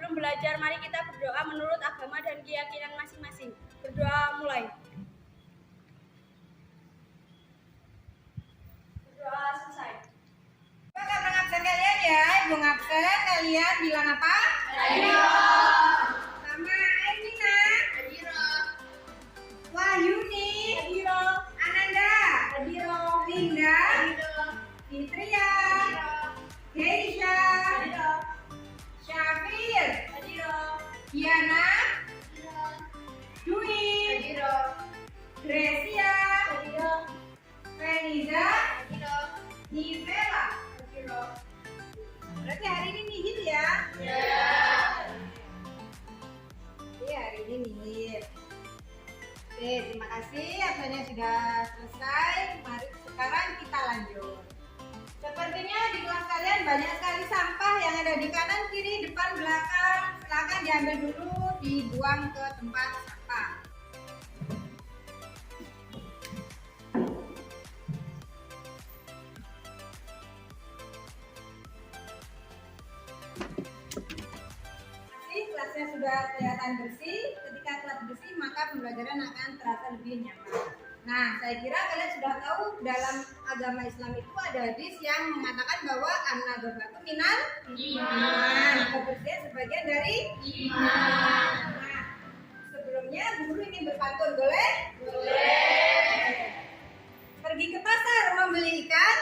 Sebelum belajar, mari kita berdoa menurut agama dan keyakinan masing-masing. Berdoa mulai. Berdoa selesai. Bukan mengabsen kalian ya, Ibu ngabsen, kalian bilang apa? Ayo. Sama Aimina, Wahyuni, Ananda, Linda, Fitria, Geisha, Syafir, Diana, Dwi, Grecia, Feniza, Nivela. Berarti hari ini nihil ya? Iya, hari ini nihil. Oke, terima kasih. Absennya sudah selesai. Mari sekarang kita lanjut. Sepertinya di kelas kalian banyak sekali sampah yang ada di kanan, kiri, depan, belakang. Silakan diambil dulu, dibuang ke tempat sampah. Kelasnya sudah kelihatan bersih. Ketika kelas bersih, maka pembelajaran akan terasa lebih nyaman. Nah, saya kira kalian sudah tahu dalam agama Islam itu ada hadis yang mengatakan bahwa an-nadhafatu minal iman. Kebersihan sebagian dari iman. Nah, sebelumnya guru ingin berpantun, boleh? Boleh. Pergi ke pasar membeli ikan?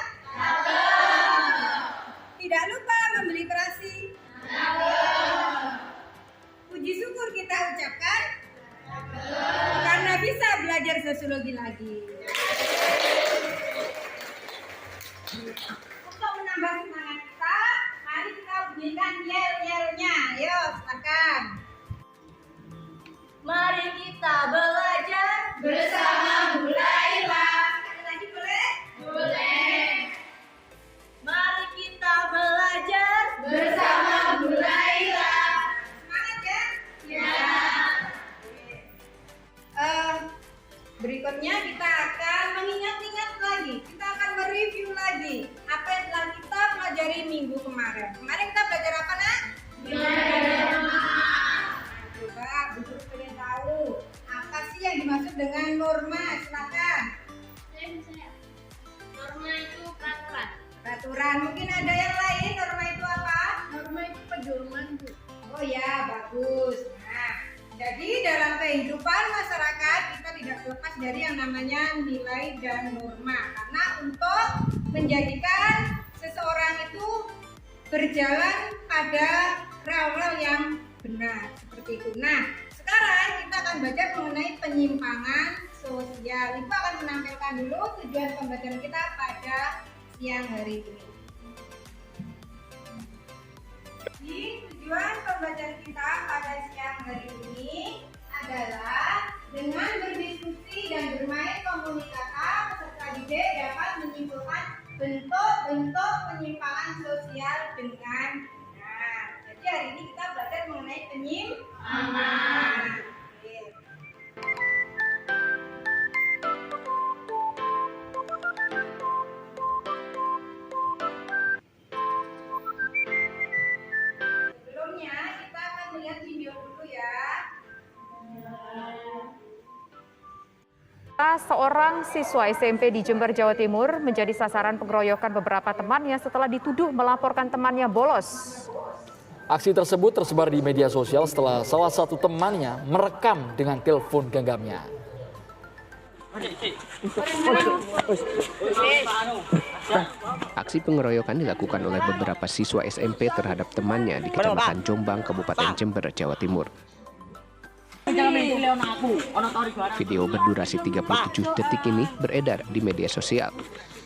Tidak lupa membeli terasi? Puji syukur kita ucapkan karena bisa belajar sosiologi lagi. Untuk menambah semangat kita, mari kita bunyikan yel-yelnya. Ayo, silakan. Mari kita belajar Bersama Bu Laila. Sekali lagi boleh? Boleh. Mari kita belajar Bersama Bu Laila. Semangat ya? Ya. Berikutnya kita akan mengingat-ingat lagi. Kita akan mereview lagi apa yang telah kita pelajari minggu kemarin. Kemarin kita belajar apa, Nak? Coba Bu Guru pengen tahu apa sih yang dimaksud dengan norma? Silakan. Norma itu peraturan. Peraturan. Mungkin ada yang lain. Norma itu apa? Norma itu pedoman, Bu. Oh ya, bagus. Nah, jadi dalam kehidupan masyarakat kita tidak lepas dari yang namanya nilai dan norma. Karena untuk menjadikan seseorang itu berjalan pada rel-rel yang benar seperti itu. Nah, sekarang kita akan belajar mengenai penyimpangan sosial. Ibu akan menampilkan dulu tujuan pembelajaran kita pada siang hari ini. Jadi, tujuan pembelajaran kita pada siang hari ini adalah dengan berdiskusi dan bermain komunikasi, peserta didik dapat menyimpulkan bentuk-bentuk penyimpangan sosial dengan benar. Jadi hari ini kita belajar mengenai penyimpangan. Oke. Sebelumnya kita akan melihat video dulu ya. Seorang siswa SMP di Jember, Jawa Timur menjadi sasaran pengeroyokan beberapa temannya setelah dituduh melaporkan temannya bolos. Aksi tersebut tersebar di media sosial setelah salah satu temannya merekam dengan telepon genggamnya. Aksi pengeroyokan dilakukan oleh beberapa siswa SMP terhadap temannya di Kecamatan Jombang, Kabupaten Jember, Jawa Timur. Video berdurasi 37 detik ini beredar di media sosial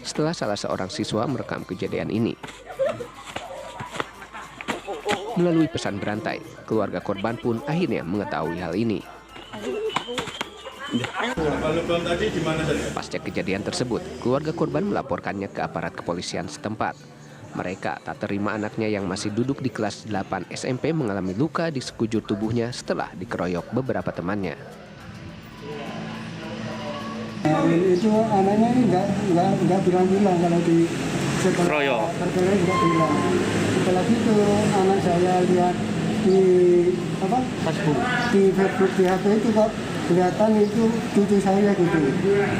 setelah salah seorang siswa merekam kejadian ini. Melalui pesan berantai, keluarga korban pun akhirnya mengetahui hal ini. Pasca kejadian tersebut, keluarga korban melaporkannya ke aparat kepolisian setempat. Mereka tak terima anaknya yang masih duduk di kelas 8 SMP mengalami luka di sekujur tubuhnya setelah dikeroyok beberapa temannya. Itu anaknya nggak bilang-bilang kalau di sekolah. Terkena nggak bilang. Setelah itu anak saya lihat di apa? Di Facebook di HP itu kok kelihatan itu cucu saya gitu.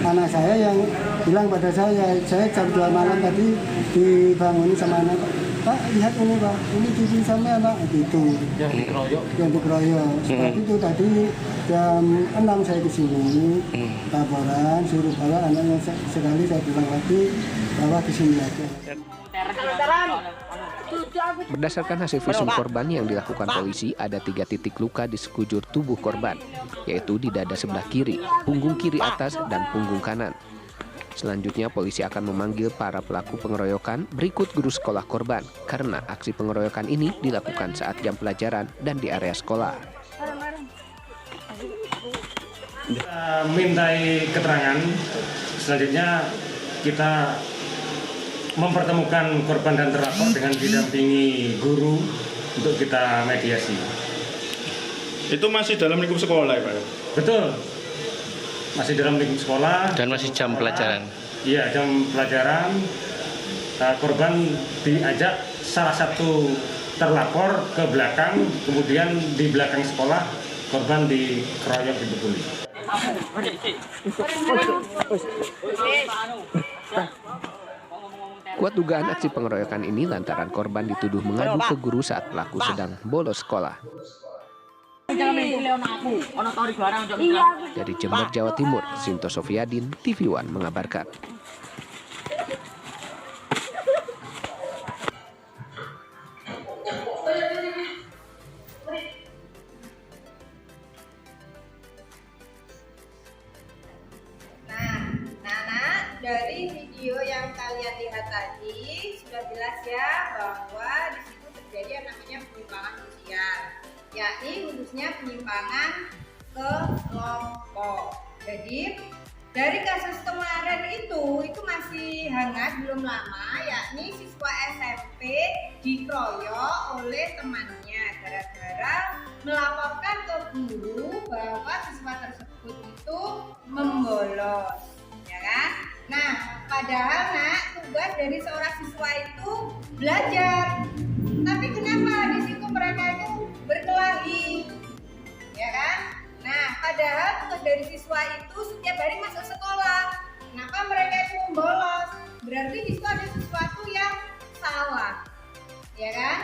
Anak saya yang bilang pada saya jam 2 malam tadi dibangun sama anak. Pak, lihat ini Pak, ini cucu saya Pak, gitu. Yang dikeroyok? Yang dikeroyok. Setelah itu tadi jam 6 saya kesini, laporan, suruh bawa anaknya sekali, saya bilang lagi, bawa kesini aja. Berdasarkan hasil visum korban yang dilakukan polisi, ada 3 titik luka di sekujur tubuh korban, yaitu di dada sebelah kiri, punggung kiri atas, dan punggung kanan. Selanjutnya, polisi akan memanggil para pelaku pengeroyokan berikut guru sekolah korban, karena aksi pengeroyokan ini dilakukan saat jam pelajaran dan di area sekolah. Mintai keterangan, selanjutnya kita mempertemukan korban dan terlapor dengan didampingi guru untuk kita mediasi. Itu masih dalam lingkup sekolah ya Pak? Betul, masih dalam lingkup sekolah. Dan masih jam pelajaran? Iya, jam pelajaran. Korban diajak salah satu terlapor ke belakang, kemudian di belakang sekolah korban dikeroyok, dibekuli. Kuat dugaan aksi pengeroyokan ini lantaran korban dituduh mengadu ke guru saat pelaku sedang bolos sekolah. Dari Jember, Jawa Timur, Sinto Sofiadin, TV One mengabarkan. Dari video yang kalian lihat tadi sudah jelas ya bahwa di situ terjadi yang namanya penyimpangan sosial, yakni khususnya penyimpangan kelompok. Jadi dari kasus kemarin itu masih hangat belum lama, yakni siswa SMP dikeroyok oleh temannya gara-gara melaporkan ke guru bahwa siswa tersebut itu membolos, ya kan? Nah, padahal tugas dari seorang siswa itu belajar. Tapi kenapa di situ mereka itu berkelahi? Ya kan? Nah, padahal tugas dari siswa itu setiap hari masuk sekolah. Kenapa mereka itu membolos? Berarti di situ ada sesuatu yang salah. Ya kan?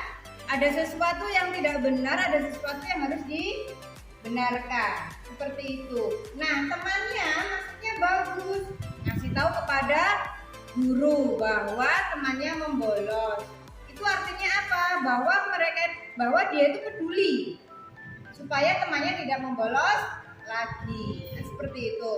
Ada sesuatu yang tidak benar, ada sesuatu yang harus dibenarkan. Seperti itu. Nah, temannya maksudnya bagus. Ngasih tahu kepada guru bahwa temannya membolos. Itu artinya apa? Bahwa dia itu peduli supaya temannya tidak membolos lagi. Nah, seperti itu.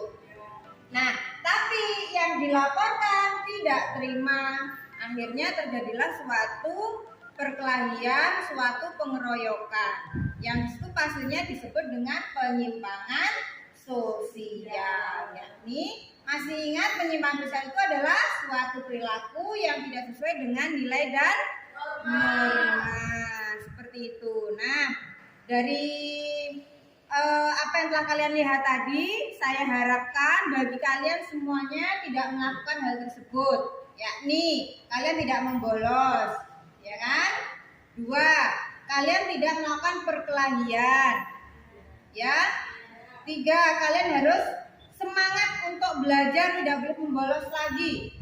Nah, tapi yang dilaporkan tidak terima. Akhirnya terjadilah suatu perkelahian, suatu pengeroyokan. Yang itu pastinya disebut dengan penyimpangan sosial, yakni masih ingat penyimpangan sosial itu adalah suatu perilaku yang tidak sesuai dengan nilai dan norma, seperti itu. Nah, dari apa yang telah kalian lihat tadi, saya harapkan bagi kalian semuanya tidak melakukan hal tersebut, yakni kalian tidak membolos, ya kan? 2, kalian tidak melakukan perkelahian, ya. 3, kalian harus semangat untuk belajar, tidak boleh membolos lagi.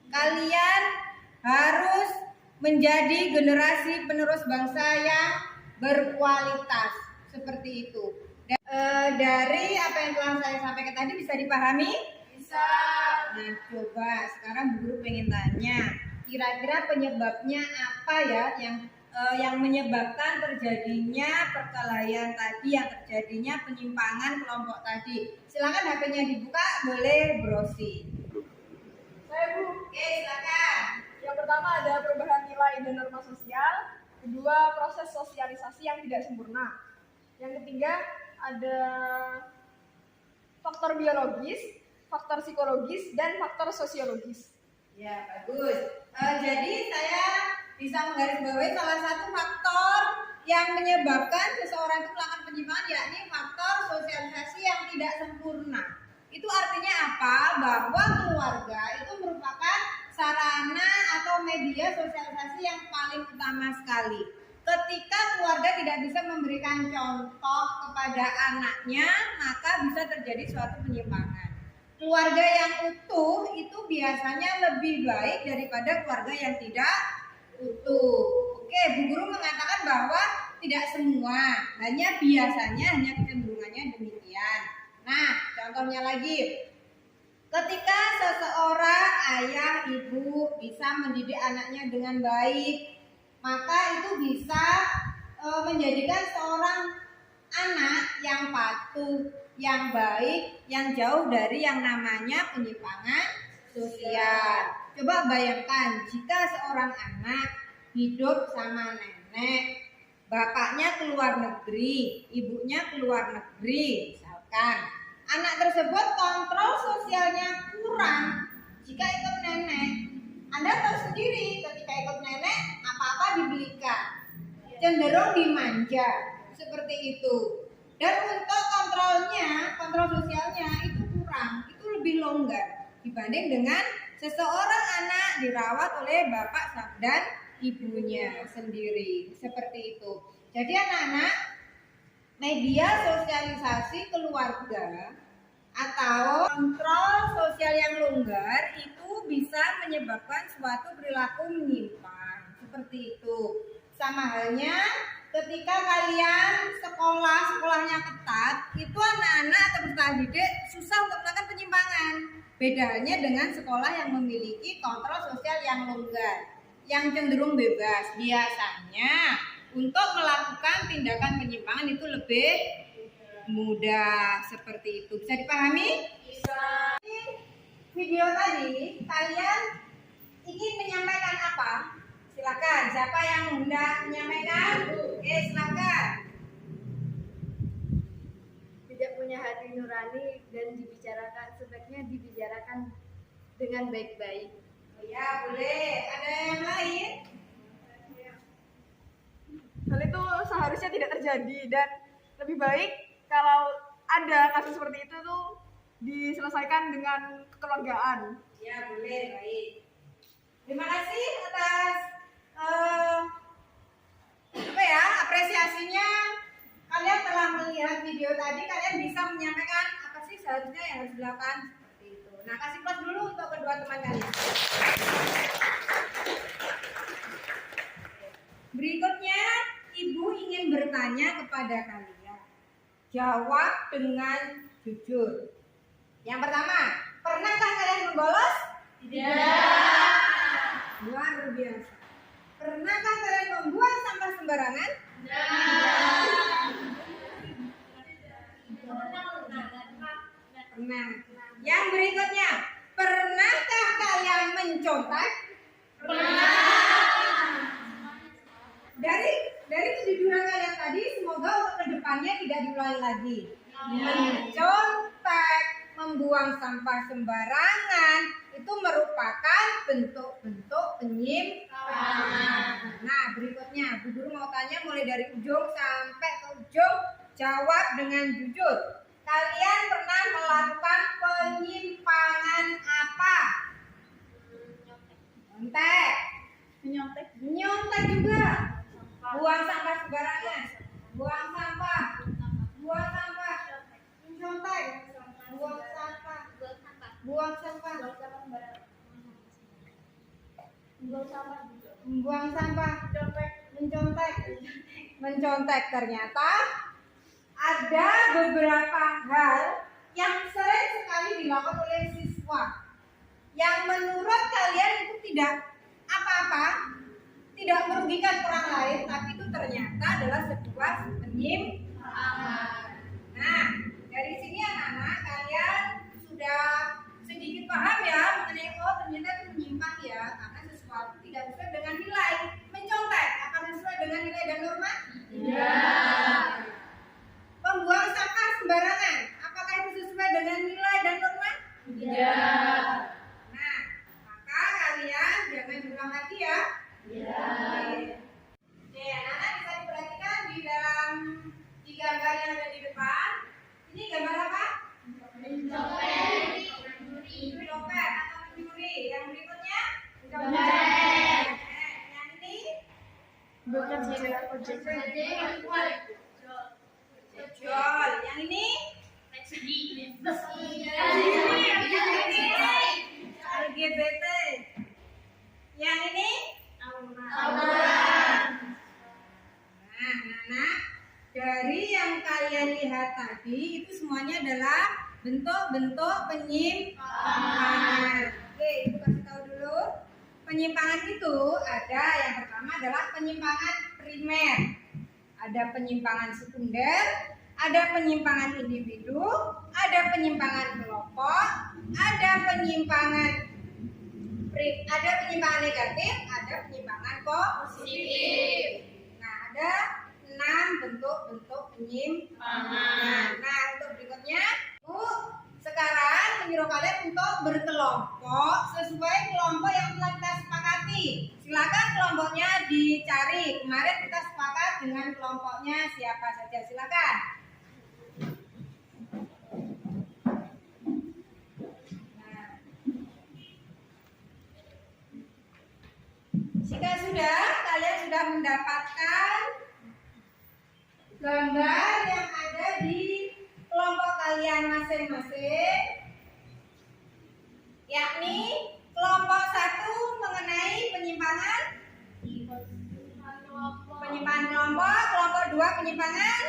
Kalian harus menjadi generasi penerus bangsa yang berkualitas, seperti itu. Dari apa yang telah saya sampaikan tadi bisa dipahami? Bisa. Nah, coba sekarang guru pengen tanya, kira-kira penyebabnya apa ya yang menyebabkan terjadinya perkelahian tadi, yang terjadinya penyimpangan kelompok tadi. Silakan HP-nya dibuka, boleh browsing. Saya Bu. Oke, silakan. Yang pertama ada perubahan nilai dan norma sosial. Kedua, proses sosialisasi yang tidak sempurna. Yang ketiga ada faktor biologis, faktor psikologis, dan faktor sosiologis. Ya, bagus. Jadi saya bisa menggarisbawahi salah satu faktor yang menyebabkan seseorang itu melakukan penyimpangan, yakni faktor sosialisasi yang tidak sempurna. Itu artinya apa? Bahwa keluarga itu merupakan sarana atau media sosialisasi yang paling utama sekali. Ketika keluarga keluarga tidak bisa memberikan contoh kepada anaknya, maka bisa terjadi suatu penyimpangan. Keluarga yang utuh itu biasanya lebih baik daripada keluarga yang tidak utuh. Oke, Bu Guru mengatakan bahwa tidak semua, hanya biasanya, hanya kecenderungannya demikian. Nah, contohnya lagi. Ketika seseorang ayah, ibu bisa mendidik anaknya dengan baik, maka itu bisa menjadikan seorang anak yang patuh, yang baik, yang jauh dari yang namanya penyimpangan sosial. Coba bayangkan jika seorang anak hidup sama nenek, bapaknya keluar negeri, ibunya keluar negeri, misalkan. Anak tersebut kontrol sosialnya kurang jika ikut nenek. Anda tahu sendiri ketika ikut nenek apa-apa dibelikan, cenderung dimanja, seperti itu. Dan untuk kontrol sosialnya itu kurang, itu lebih longgar dibanding dengan seseorang anak dirawat oleh bapak dan ibunya sendiri, seperti itu. Jadi anak-anak, media sosialisasi keluarga atau kontrol sosial yang longgar itu bisa menyebabkan suatu perilaku menyimpang, seperti itu. Sama halnya ketika kalian sekolahnya ketat, itu anak-anak atau peserta didik susah untuk melakukan penyimpangan. Bedanya dengan sekolah yang memiliki kontrol sosial yang longgar, yang cenderung bebas. Biasanya untuk melakukan tindakan penyimpangan itu lebih mudah, seperti itu. Bisa dipahami? Bisa. Video tadi kalian ingin menyampaikan apa? Silakan. Siapa yang hendak menyampaikan? Oke, silakan. Tidak punya hati nurani dan sebaiknya dibicarakan dengan baik-baik. Oh ya, boleh. Ada yang lain? Hal itu seharusnya tidak terjadi dan lebih baik kalau ada kasus seperti itu tuh diselesaikan dengan kekeluargaan. Ya, boleh. Baik. Terima kasih atas apresiasinya. Kalian telah melihat video tadi, kalian bisa menyampaikan apa sih seharusnya yang harus dilakukan, seperti itu. Nah, kasih plus dulu untuk kedua teman kalian. Berikutnya, Ibu ingin bertanya kepada kalian. Jawab dengan jujur. Yang pertama, pernahkah kalian membolos? Tidak. Luar biasa. Pernahkah kalian membuang sampah sembarangan? Pernah. Yang berikutnya, pernahkah kalian mencontek? Pernah. Dari kejujuran kalian tadi, semoga untuk kedepannya tidak diulangi lagi. Mencontek, membuang sampah sembarangan itu merupakan bentuk-bentuk penyimpangan. Nah, berikutnya, Bu Guru mau tanya mulai dari ujung sampai ke ujung, jawab dengan jujur. Kalian pernah melakukan penyimpangan apa? Menyontek juga. Buang sampah sembarangan. Buang sampah. Mencontek. Buang sampah. Membuang sampah. Mencontek. Ternyata ada beberapa hal yang sering sekali dilakukan oleh siswa yang menurut kalian itu tidak apa-apa, tidak merugikan orang lain, tapi itu ternyata adalah sebuah penyimpangan. Nah, dari sini anak-anak kalian sudah sedikit paham ya mengenai ternyata itu menyimpang ya, karena sesuatu tidak sesuai dengan nilai. Mencontek, apakah sesuai dengan nilai dan norma? Tidak. Membuang sampah sembarangan, apakah itu sesuai dengan nilai dan norma? Tidak. Nah, maka kalian jangan berulang lagi ya. Tidak. Oke, anak-anak bisa diperhatikan di dalam 3 gambar yang ada di depan. Ini gambar apa? Mencopet atau mencuri. Yang berikutnya? Mencopet. Yang ini? Jol. Yang ini? LGBT. Yang ini? Nah, dari yang kalian lihat tadi itu semuanya adalah bentuk-bentuk penyimpangan. Oke, ibu kasih tahu dulu. Penyimpangan itu ada, yang pertama adalah penyimpangan primer, ada penyimpangan sekunder, ada penyimpangan individu, ada penyimpangan kelompok, ada penyimpangan negatif, ada penyimpangan positif. Nah, ada 6 bentuk-bentuk penyimpangan. Nah, untuk berikutnya, Bu, sekarang menyuruh kalian untuk berkelompok sesuai kelompok yang telah kita sepakati. Silakan kelompoknya dicari. Kemarin kita sepakat dengan kelompoknya siapa saja. Silakan. Jika kalian sudah mendapatkan gambar yang ada di kelompok kalian masing-masing, yakni kelompok 1 mengenai penyimpangan kelompok, kelompok 2 penyimpangan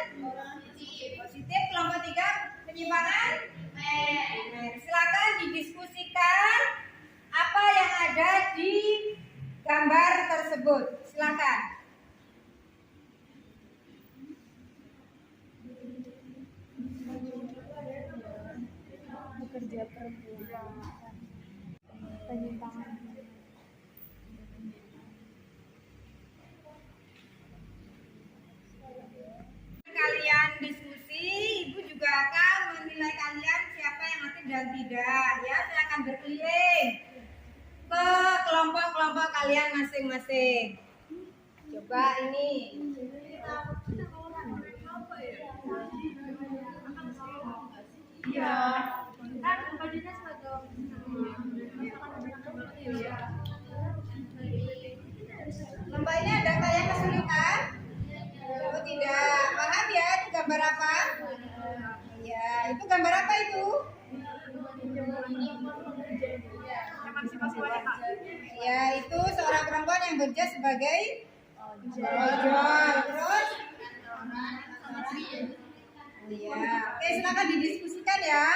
positif, kelompok 3 penyimpangan primer. Silakan didiskusikan apa yang ada di gambar tersebut. Silakan. Bekerja perempuan, penyimpangan. Kalian diskusi, ibu juga akan menilai kalian siapa yang aktif dan tidak. Ya, silakan berkeliling ke kelompok-kelompok kalian masing-masing. Coba ini. Iya. Kan bajunya seragam. Lomba ini ada kayak kesulitan? Oh tidak. Paham ya? Itu gambar apa? Ya, itu gambar apa itu? Ya, itu seorang perempuan yang berjas sebagai ojol. Terus? Iya. Oke, silakan didiskusikan ya.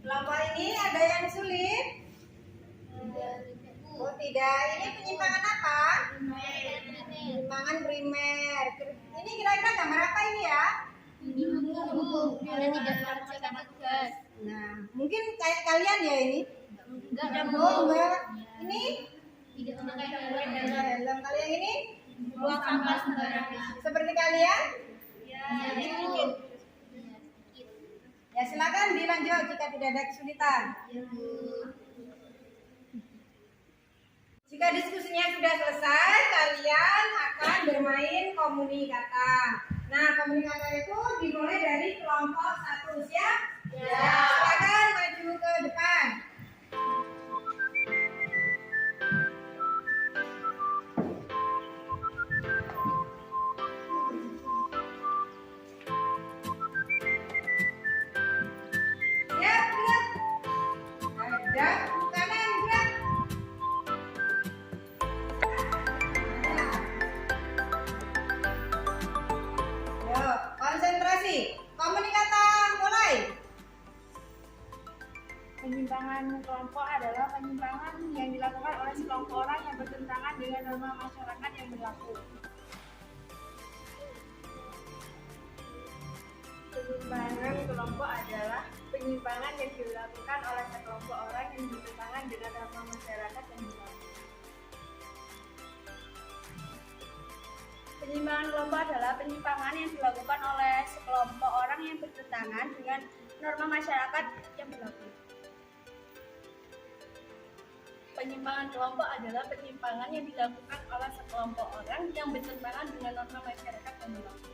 Kelompok ini ada yang sulit? Oh tidak. Ini penyimpangan apa? Penyimpangan primer. Ini kira-kira gambar apa ini ya? Nah, mungkin kayak kalian ya ini? Oh, enggak. Ini? Dalam kalian ini? Buang sampah sembarangan. Seperti kalian? Ya. Ya, silakan dilanjut jika tidak ada kesulitan. Jika diskusinya sudah selesai, kalian akan bermain komunikata. Nah, komunikata itu dimulai dari kelompok 1. Siap? Ya. Silakan maju ke depan. Siap, gerak. Ada kanan, gerak. Yo, konsentrasi. Komunikata mulai. Penyimpangan kelompok adalah penyimpangan yang dilakukan oleh sekelompok orang yang bertentangan dengan norma masyarakat yang berlaku. Penyimpangan kelompok adalah penyimpangan yang dilakukan oleh sekelompok orang yang bertentangan dengan norma masyarakat yang berlaku. Penyimpangan kelompok adalah penyimpangan yang dilakukan oleh sekelompok orang yang bertentangan dengan norma masyarakat yang berlaku. Penyimpangan kelompok adalah penyimpangan yang dilakukan oleh sekelompok orang yang bertentangan dengan norma masyarakat yang berlaku.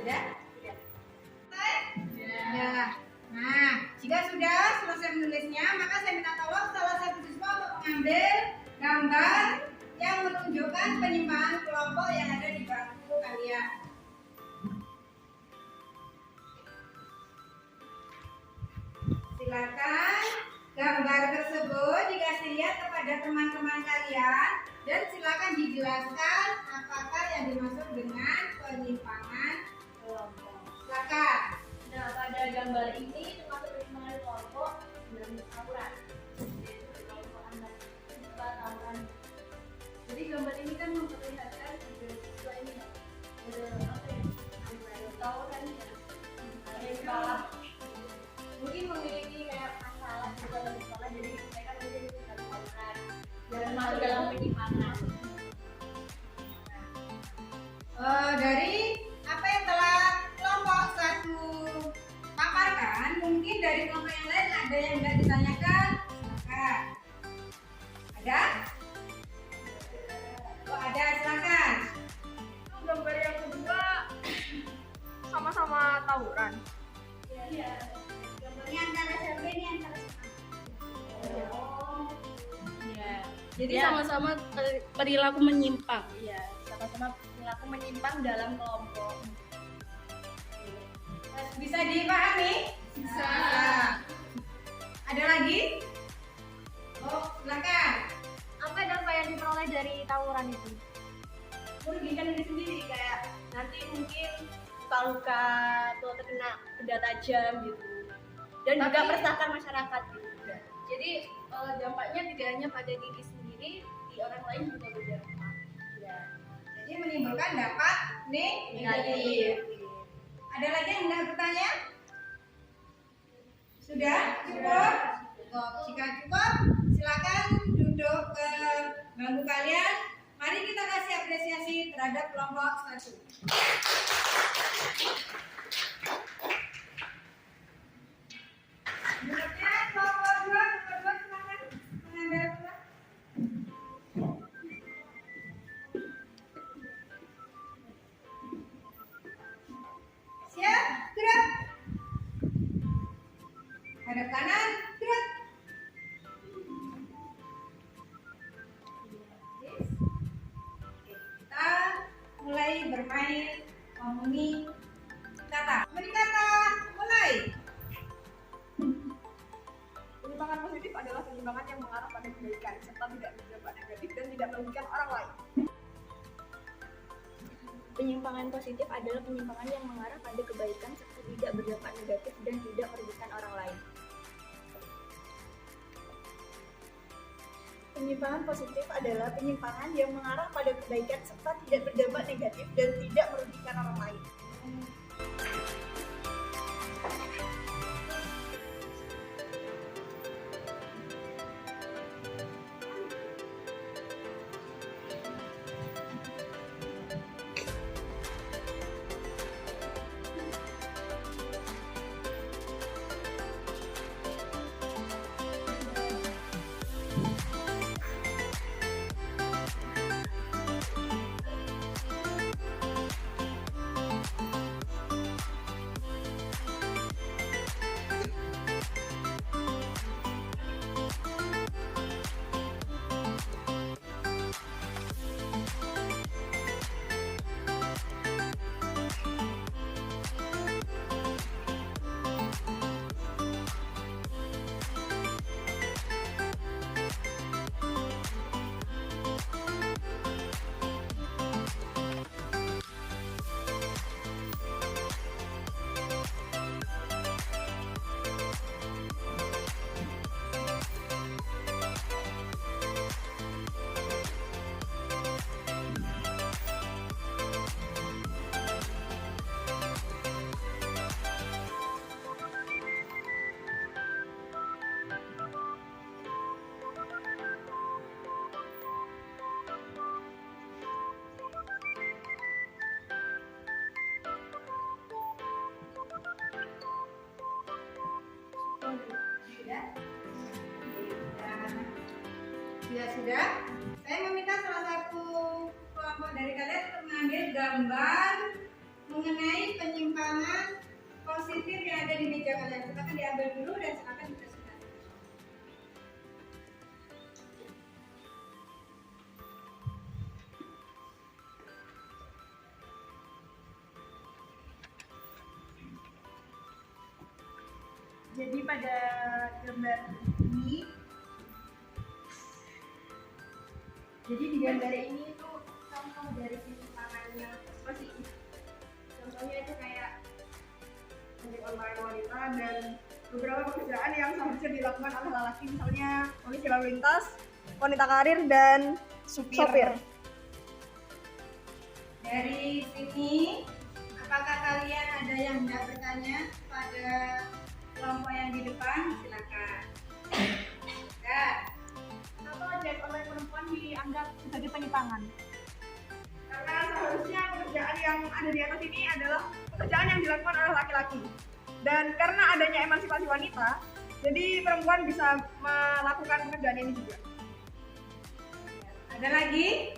Sudah? Selesai? Ya. Nah, jika sudah selesai menulisnya, maka saya minta tolong salah satu siswa untuk mengambil gambar yang menunjukkan penyimpangan kelompok yang ada di bangku kalian. Silakan gambar tersebut dikasih lihat kepada teman-teman kalian dan silakan dijelaskan apakah yang dimaksud dengan penyimpangan kelompok. Silakan. Nah, pada gambar ini termasuk penyimpangan kelompok dalam tawuran, yaitu kelompok anak siswa tawuran. Jadi gambar ini kan memperlihatkan ada siswa ini ada apa ya? Ada tawuran ya. Mereka mungkin memiliki kayak masalah di dalam sekolah, jadi mereka mungkin dalam tawuran dan masuk dalam penyimpangan. Dari apa yang telah kelompok satu paparkan, mungkin dari kelompok yang lain ada yang nggak ditanyakan? Silakan. Ada? Oh, ada, silakan. Gambar yang kedua sama-sama tawuran. Iya. Gambarnya antara SMP ini antara Jadi sama-sama perilaku menyimpang. Iya, sama-sama perilaku menyimpang dalam kelompok. bisa dipahami? Bisa. Ada lagi? Oh, silakan. Apa dampak yang diperoleh dari tawuran itu? Merugikan diri sendiri, kayak nanti mungkin luka-luka atau terkena benda tajam gitu. Dan juga meresahkan masyarakat gitu. Jadi dampaknya tidak hanya pada diri sendiri, di orang lain juga berdampak. Ya. Jadi menimbulkan dampak negatif. Ada lagi yang hendak bertanya? Sudah cukup? Cukup. Jika cukup, silakan duduk ke bangku kalian. Mari kita kasih apresiasi terhadap kelompok 1. Berikutnya kelompok 2, silakan mengambil pulang. Siap, gerak. Hadap kanan, gerak. Kita mulai bermain memuni kata. Memuni kata, mulai. Penyimpangan positif adalah penyimpangan yang mengarah pada kebaikan serta tidak berdampak negatif dan tidak merugikan orang lain. Penyimpangan positif adalah penyimpangan yang mengarah pada kebaikan serta tidak berdampak negatif dan tidak merugikan orang lain. Penyimpangan positif adalah penyimpangan yang mengarah pada kebaikan serta tidak berdampak negatif dan tidak merugikan orang lain. Sudah, saya meminta salah satu kelompok dari kalian untuk mengambil gambar mengenai penyimpangan positif yang ada di meja kalian. Silakan diambil dulu dan silakan dipresentasikan. Jadi pada gambar ini, jadi di gambar ini itu contoh dari penyimpangan yang positif. Contohnya itu kayak ojek online wanita dan beberapa pekerjaan yang seharusnya dilakukan oleh lelaki, misalnya polisi lalu lintas, wanita karir, dan supir. Dari sini, apakah kalian ada yang hendak bertanya pada kelompok yang di depan? Silakan. Ya. Kenapa ojek online perempuan dianggap sebagai penyimpangan? Karena seharusnya pekerjaan yang ada di atas ini adalah pekerjaan yang dilakukan oleh laki-laki. Dan karena adanya emansipasi wanita, jadi perempuan bisa melakukan pekerjaan ini juga. Ada lagi?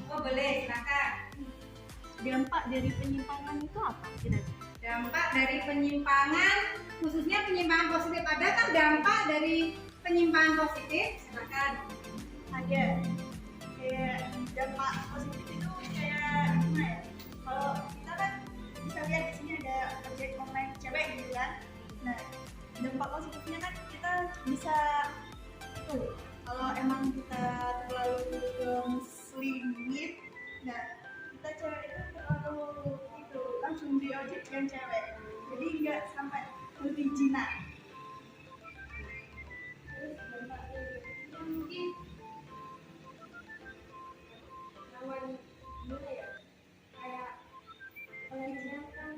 Oh boleh, silakan. Dampak dari penyimpangan itu apa kira-kira? Dampak dari penyimpangan, khususnya penyimpangan positif. Ada kan dampak dari penyimpangan positif? Silakan. Ada. Kayak dampak positif itu kayak gimana ya? Kalau kita kan bisa lihat di sini ada ojek online cewek gitu kan. Nah, dampak positifnya kan kita bisa itu. Kalau emang kita terlalu selingit, nah kita cewek itu terlalu itu langsung di ojek yang cewek. Jadi nggak sampai lebih jinak. Terus dampak positifnya mungkin lawan gimana ya, kayak pelecehan kan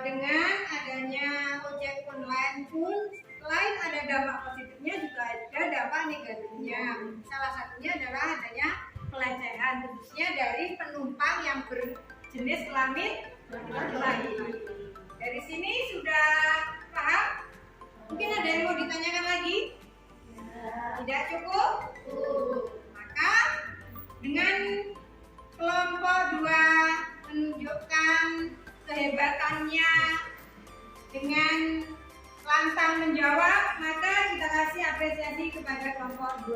Dengan adanya ojek online pun selain ada dampak positifnya juga ada dampak negatifnya. Salah satunya adalah adanya pelecehan, khususnya dari penumpang yang berjenis kelamin laki-laki. Dari sini sudah paham? Mungkin ada yang mau ditanyakan lagi? Tidak cukup? Maka dengan kelompok 2 menunjukkan kehebatannya dengan lantang menjawab, maka kita kasih apresiasi kepada kelompok 2.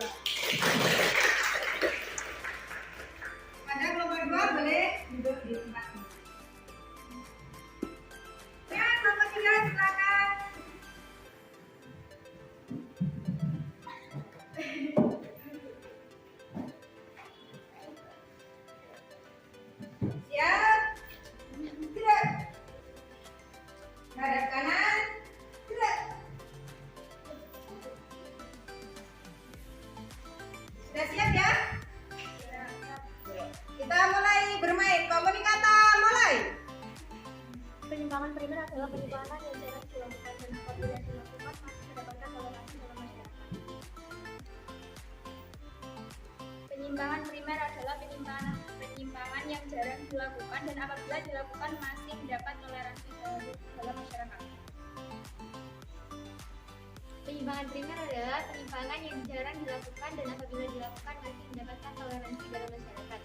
Pada kelompok 2 boleh duduk di tempatnya. Ya, kelompok 3 silakan. Siap? Gerak. Hadap kanan. Gerak. Sudah siap ya? Kita mulai bermain. Komunikata mulai. Penyimpangan primer adalah penyimpangan yang jarang dilakukan dan apabila dilakukan masih mendapatkan toleransi dalam masyarakat. Penyimpangan primer adalah penyimpangan yang jarang dilakukan dan apabila dilakukan masih mendapat toleransi dalam masyarakat. Penyimpangan primer adalah penyimpangan yang jarang dilakukan dan apabila dilakukan masih mendapatkan toleransi dalam masyarakat.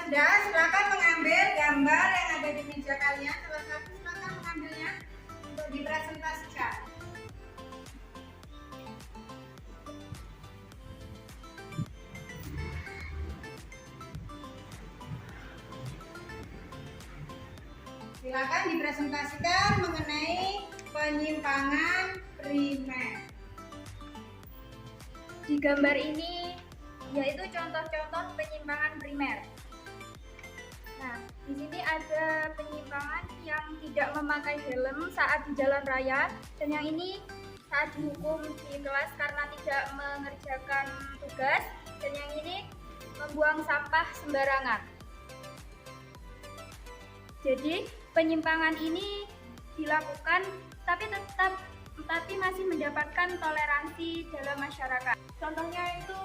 sudah, silakan mengambil gambar yang ada di meja kalian. Salah satu silakan mengambilnya untuk dipresentasikan. Silakan dipresentasikan mengenai penyimpangan primer. Di gambar ini yaitu contoh-contoh penyimpangan primer. Nah, di sini ada penyimpangan yang tidak memakai helm saat di jalan raya, dan yang ini saat dihukum di kelas karena tidak mengerjakan tugas, dan yang ini membuang sampah sembarangan. Jadi penyimpangan ini dilakukan tapi masih mendapatkan toleransi dalam masyarakat. Contohnya itu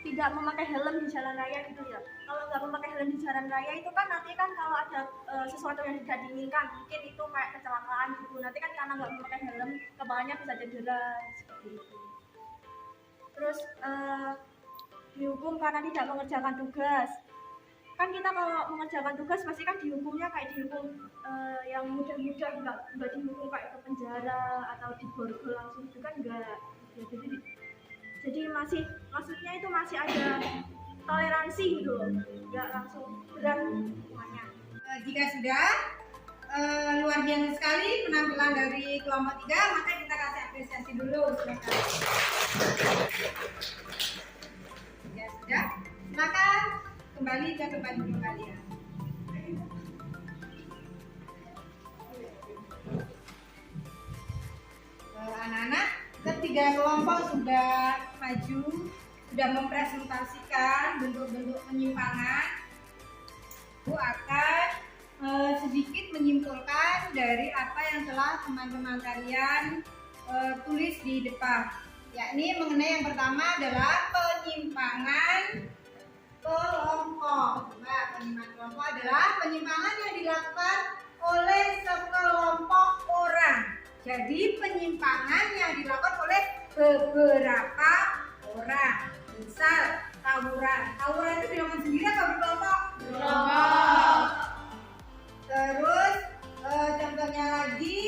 tidak memakai helm di jalan raya gitu ya. Kalau nggak memakai helm di jalan raya itu kan nanti kan kalau ada sesuatu yang tidak diinginkan, mungkin itu kayak kecelakaan gitu. Nanti kan karena nggak memakai helm, kepalanya bisa cedera seperti itu. Terus dihukum karena tidak mengerjakan tugas. Kan kita kalau mengerjakan tugas pasti kan dihukumnya kayak dihukum yang mudah-mudah, nggak dihukum kayak ke penjara atau diborgol langsung, itu kan enggak ya. Jadi maksudnya itu masih ada toleransi gitu loh, nggak langsung berat semuanya. Jika sudah luar biasa sekali penampilan dari kelompok 3, maka kita kasih apresiasi dulu. Silakan. Jika sudah, silakan kembali ke tempat duduk kalian. Anak-anak, ketiga kelompok sudah maju, sudah mempresentasikan bentuk-bentuk penyimpangan. Bu akan sedikit menyimpulkan dari apa yang telah teman-teman kalian tulis di depan, yakni mengenai yang pertama adalah penyimpangan kelompok. Nah, penyimpangan kelompok adalah penyimpangan yang dilakukan oleh sekelompok orang. Jadi penyimpangan yang dilakukan oleh beberapa orang. Misal tawuran. Tawuran itu dilakukan sendiri atau berkelompok? Berkelompok. Terus contohnya lagi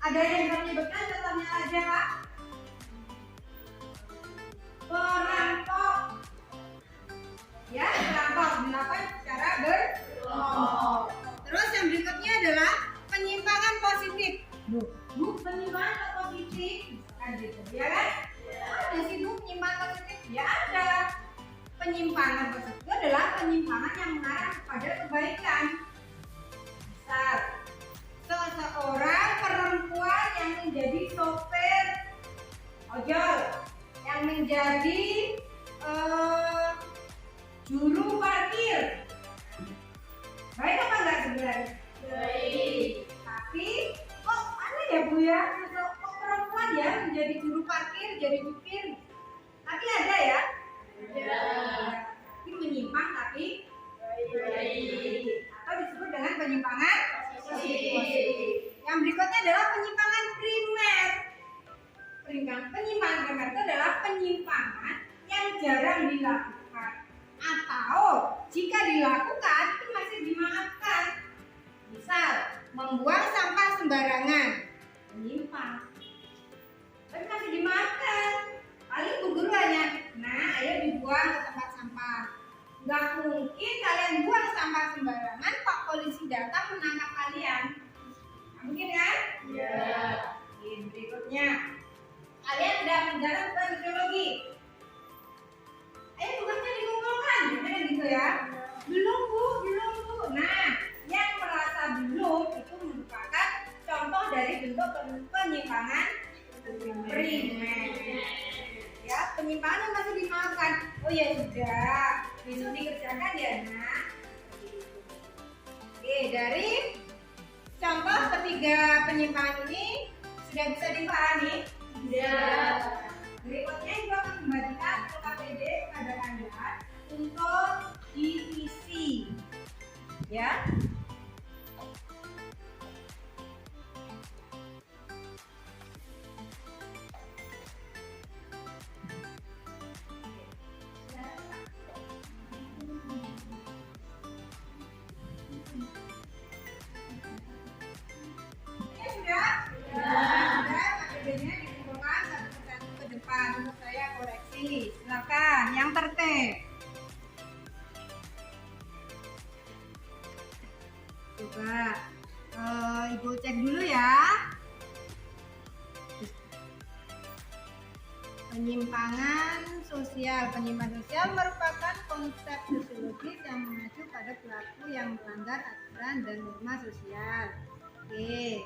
ada yang bisa menyebutkan contohnya aja, Pak? Perampok. Ya, perampok dilakukan secara berkelompok. Terus yang berikutnya adalah penyimpangan positif. Bu, penyimpangan positif, misalkan gitu, ya kan? Ada sih Bu penyimpangan positif, ya ada. Penyimpangan positif itu adalah penyimpangan yang mengarah kepada kebaikan. Misal, seseorang perempuan yang menjadi sopir ojol, yang menjadi juru parkir. Baik apa enggak sebenarnya? Baik. Tapi kok aneh ya Bu ya, kok perempuan ya menjadi juru parkir, jadi supir. Tapi ada ya? Ada. Ini menyimpang tapi baik. Atau disebut dengan penyimpangan positif. Yang berikutnya adalah penyimpangan primer. Penyimpangan primer itu adalah penyimpangan yang jarang dilakukan, atau jika dilakukan itu masih dimaafkan. Misal membuang sampah sembarangan, menyimpang, tapi masih dimaafkan. Paling Bu Guru hanya, nah ayo dibuang ke tempat sampah. Nggak mungkin kalian buang sampah sembarangan, Pak polisi datang menangkap kalian. Nggak mungkin kan? Iya. Berikutnya, kalian sudah menjalankan ideologi. Ayo tugasnya dikumpulkan, kan gitu ya? Belum Bu. Nah, yang merasa belum itu merupakan contoh dari bentuk penyimpangan primer. Ya, penyimpangan yang masih dimaafkan. Oh ya sudah, besok dikerjakan ya Nak. Oke, dari contoh ketiga penyimpangan ini sudah bisa dipahami? Sudah. Berikutnya Ibu akan membagikan KPD kepada kalian untuk diisi, ya. toleransi. Silakan yang tertib. Coba Ibu cek dulu ya. Penyimpangan sosial merupakan konsep sosiologis yang mengacu pada pelaku yang melanggar aturan dan norma sosial. Oke.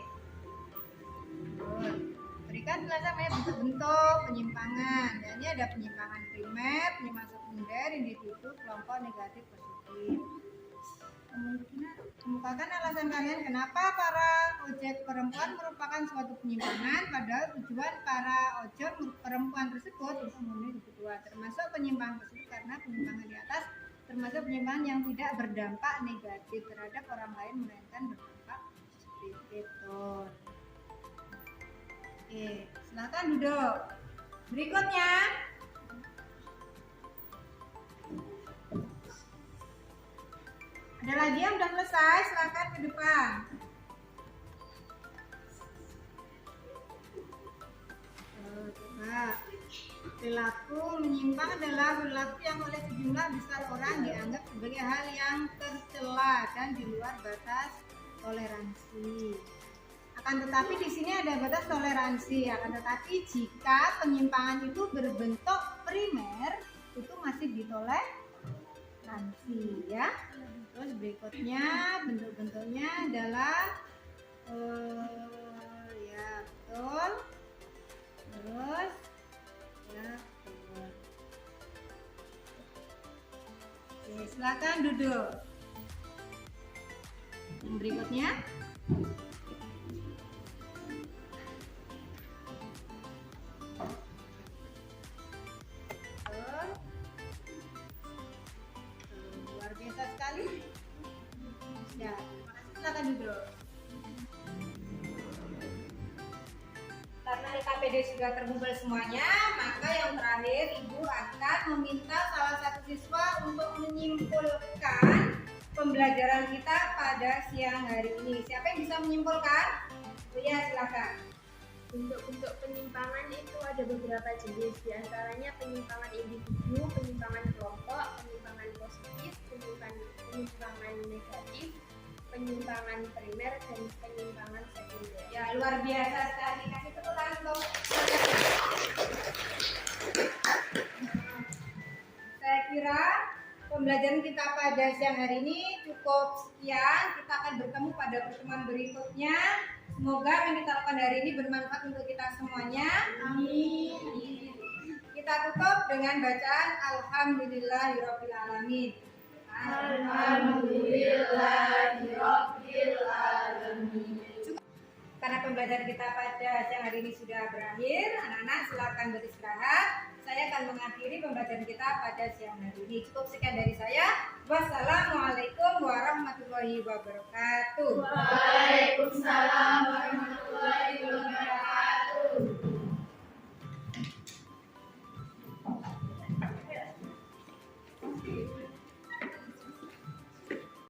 Berikan penjelasan mengenai bentuk-bentuk penyimpangan. Dan ini ada penyimpangan primer, penyimpangan sekunder, individu, kelompok, negatif, positif. Kemukakan alasan kalian kenapa para ojek perempuan merupakan suatu penyimpangan, padahal tujuan para ojek perempuan tersebut untuk memenuhi kebutuhan. Termasuk penyimpangan tersebut karena penyimpangan di atas termasuk penyimpangan yang tidak berdampak negatif terhadap orang lain melainkan berdampak positif. Betul. Oke, silakan duduk. Berikutnya, ada lagi yang sudah selesai, silakan ke depan. Coba. Perilaku menyimpang adalah perilaku yang oleh sejumlah besar orang dianggap sebagai hal yang tercela dan di luar batas toleransi. Akan tetapi di sini ada batas toleransi. Akan tetapi jika penyimpangan itu berbentuk primer, itu masih ditoleransi, ya. Terus berikutnya bentuk-bentuknya adalah ya betul. Terus ya betul. Oke, silakan duduk. Yang berikutnya. Luar biasa sekali. Ya, silakan duduk. Karena KPD sudah terkumpul semuanya, maka yang terakhir Ibu akan meminta salah satu siswa untuk menyimpulkan pembelajaran kita pada siang hari ini. Siapa yang bisa menyimpulkan? Ya, silakan. Bentuk-bentuk penyimpangan itu ada beberapa jenis, diantaranya penyimpangan individu, penyimpangan kelompok, penyimpangan positif, penyimpangan negatif, penyimpangan primer, dan penyimpangan sekunder. Ya, luar biasa sekali. Kasih tepuk tangan untuk saya kira pembelajaran kita pada siang hari ini cukup sekian. Kita akan bertemu pada pertemuan berikutnya. Semoga yang kita lakukan hari ini bermanfaat untuk kita semuanya. Amin. Kita tutup dengan bacaan Alhamdulillahirabbil alamin. Alhamdulillahirabbil alamin. Karena pembelajaran kita pada siang hari ini sudah berakhir, anak-anak silakan beristirahat. Saya akan mengakhiri pembelajaran kita pada siang hari ini. Cukup sekian dari saya. Wassalamualaikum warahmatullahi wabarakatuh. Waalaikumsalam warahmatullahi wabarakatuh.